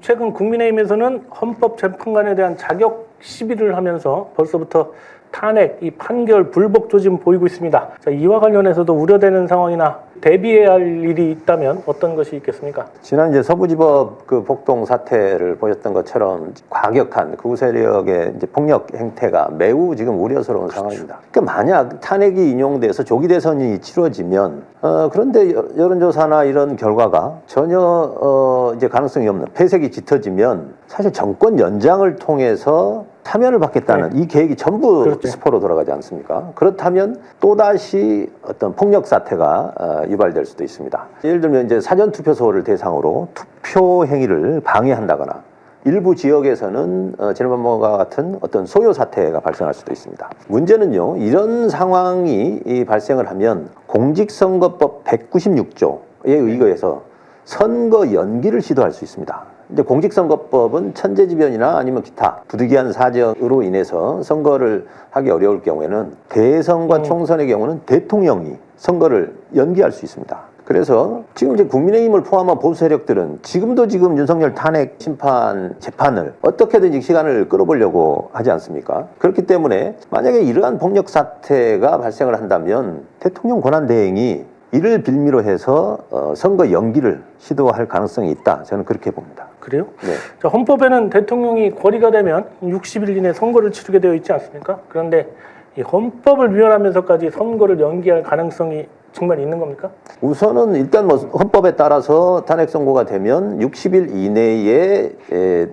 최근 국민의힘에서는 헌법재판관에 대한 자격 시비를 하면서 벌써부터 탄핵, 이 판결 불복 조짐 보이고 있습니다. 자, 이와 관련해서도 우려되는 상황이나 대비해야 할 일이 있다면 어떤 것이 있겠습니까? 지난 이제 서부지법 그 폭동 사태를 보셨던 것처럼 과격한 극우 세력의 이제 폭력 행태가 매우 지금 우려스러운 상황입니다. 그러니까 만약 탄핵이 인용돼서 조기 대선이 치러지면 그런데 여론조사나 이런 결과가 전혀 이제 가능성이 없는 폐색이 짙어지면 사실 정권 연장을 통해서 사면을 받겠다는 이 계획이 전부 그렇죠. 스포로 돌아가지 않습니까? 그렇다면 또다시 어떤 폭력 사태가 유발될 수도 있습니다. 예를 들면 이제 사전투표소를 대상으로 투표 행위를 방해한다거나 일부 지역에서는 지난번과 같은 어떤 소요 사태가 발생할 수도 있습니다. 문제는요, 이런 상황이 발생을 하면 공직선거법 196조에 의거해서 선거 연기를 시도할 수 있습니다. 이제 공직선거법은 천재지변이나 아니면 기타 부득이한 사정으로 인해서 선거를 하기 어려울 경우에는 대선과 총선의 경우는 대통령이 선거를 연기할 수 있습니다. 그래서 지금 이제 국민의힘을 포함한 보수 세력들은 지금 윤석열 탄핵 심판 재판을 어떻게든 시간을 끌어보려고 하지 않습니까? 그렇기 때문에 만약에 이러한 폭력 사태가 발생을 한다면 대통령 권한대행이 이를 빌미로 해서 선거 연기를 시도할 가능성이 있다. 저는 그렇게 봅니다. 그래요? 네. 자, 헌법에는 대통령이 권위가 되면 60일 이내 선거를 치르게 되어 있지 않습니까? 그런데 이 헌법을 위헌하면서까지 선거를 연기할 가능성이 정말 있는 겁니까? 우선은 일단 뭐 헌법에 따라서 탄핵 선고가 되면 60일 이내에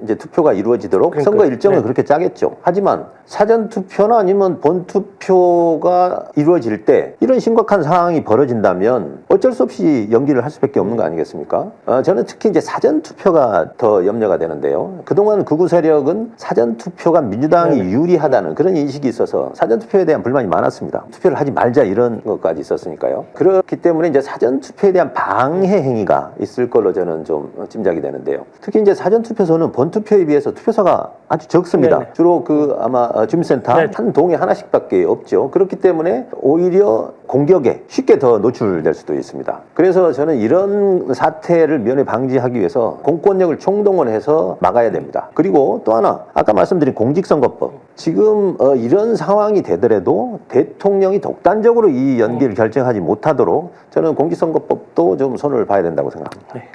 이제 투표가 이루어지도록 그러니까, 선거 일정을 그렇게 짜겠죠. 하지만 사전 투표나 아니면 본 투표가 이루어질 때 이런 심각한 상황이 벌어진다면 어쩔 수 없이 연기를 할 수밖에 없는 거 아니겠습니까? 저는 특히 이제 사전 투표가 더 염려가 되는데요. 그동안 극우 세력은 사전 투표가 민주당이 유리하다는 그런 인식이 있어서 사전 투표에 대한 불만이 많았습니다. 투표를 하지 말자 이런 것까지 있었으니까요. 그렇기 때문에 이제 사전 투표에 대한 방해 행위가 있을 걸로 저는 좀 짐작이 되는데요. 특히 이제 사전 투표소는 본 투표에 비해서 투표소가 아주 적습니다. 네네. 주로 그 아마 주민센터 한 동에 하나씩밖에 없죠. 그렇기 때문에 오히려 공격에 쉽게 더 노출될 수도 있습니다. 그래서 저는 이런 사태를 면에 방지하기 위해서 공권력을 총동원해서 막아야 됩니다. 그리고 또 하나 아까 말씀드린 공직선거법 지금 이런 상황이 되더라도 대통령이 독단적으로 이 연기를 결정하지 못하도록 저는 공직선거법도 좀 손을 봐야 된다고 생각합니다. 네.